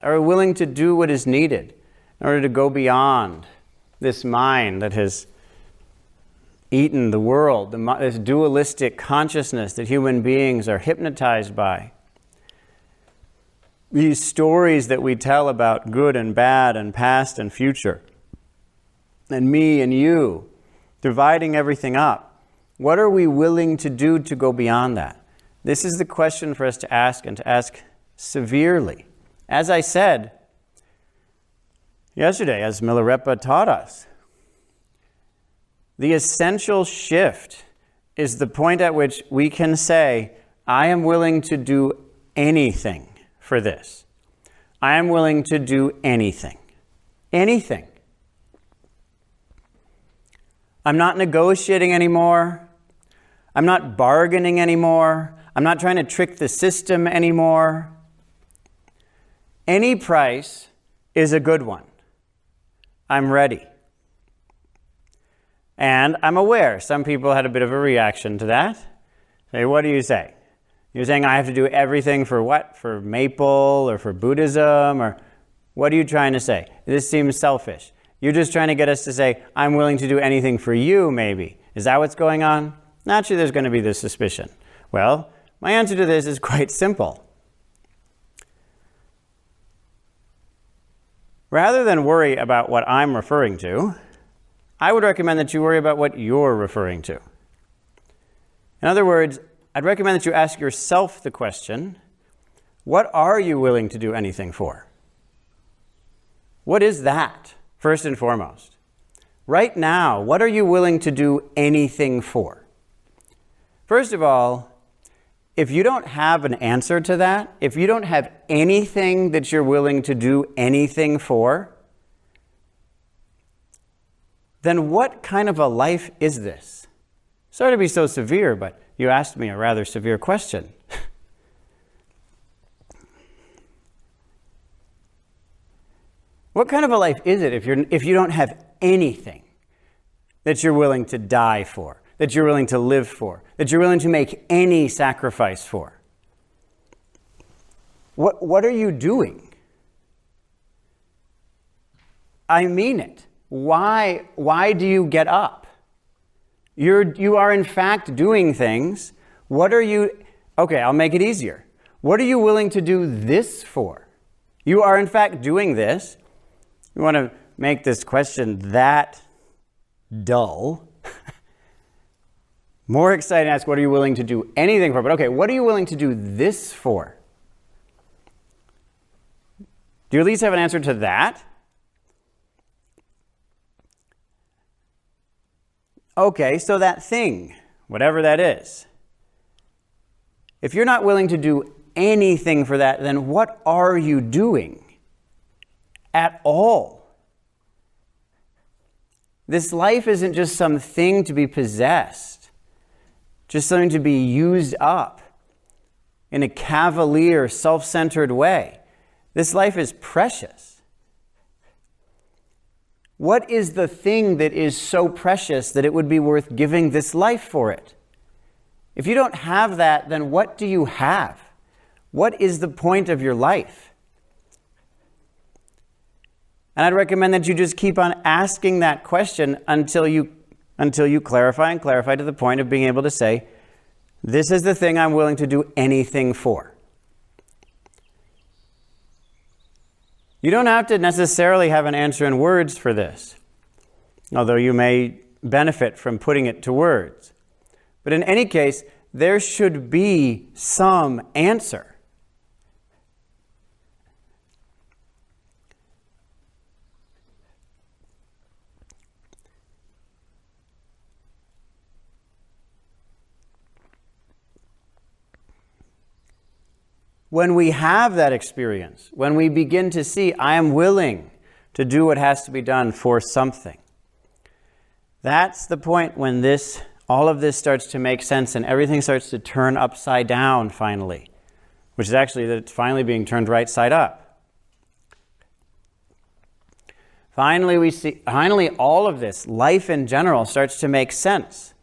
Are we willing to do what is needed in order to go beyond this mind that has eaten the world, this dualistic consciousness that human beings are hypnotized by? These stories that we tell about good and bad and past and future, and me and you, dividing everything up. What are we willing to do to go beyond that? This is the question for us to ask, and to ask severely. As I said yesterday, as Milarepa taught us, the essential shift is the point at which we can say, I am willing to do anything for this. I am willing to do anything. Anything. I'm not negotiating anymore. I'm not bargaining anymore. I'm not trying to trick the system anymore. Any price is a good one. I'm ready. And I'm aware some people had a bit of a reaction to that. Say, what do you say? You're saying I have to do everything for what? For Maple or for Buddhism? Or what are you trying to say? This seems selfish. You're just trying to get us to say, I'm willing to do anything for you, maybe. Is that what's going on? Naturally, there's going to be this suspicion. Well, my answer to this is quite simple. Rather than worry about what I'm referring to, I would recommend that you worry about what you're referring to. In other words, I'd recommend that you ask yourself the question, what are you willing to do anything for? What is that, first and foremost? Right now, what are you willing to do anything for? First of all, if you don't have an answer to that, if you don't have anything that you're willing to do anything for, then what kind of a life is this? Sorry to be so severe, but you asked me a rather severe question. What kind of a life is it if you don't have anything that you're willing to die for, that you're willing to live for, that you're willing to make any sacrifice for? What are you doing? I mean it. Why do you get up? You are in fact doing things. What are you... Okay, I'll make it easier. What are you willing to do this for? You are in fact doing this. You want to make this question that dull. More exciting to ask, what are you willing to do anything for? But okay, what are you willing to do this for? Do you at least have an answer to that? Okay, so that thing, whatever that is, if you're not willing to do anything for that, then what are you doing at all? This life isn't just some thing to be possessed, just something to be used up in a cavalier, self-centered way. This life is precious. What is the thing that is so precious that it would be worth giving this life for it? If you don't have that, then what do you have? What is the point of your life? And I'd recommend that you just keep on asking that question until you clarify and clarify to the point of being able to say, this is the thing I'm willing to do anything for. You don't have to necessarily have an answer in words for this, although you may benefit from putting it to words. But in any case, there should be some answer. When we have that experience, when we begin to see, I am willing to do what has to be done for something, that's the point when all of this starts to make sense and everything starts to turn upside down finally, which is actually that it's finally being turned right side up. Finally, all of this, life in general, starts to make sense.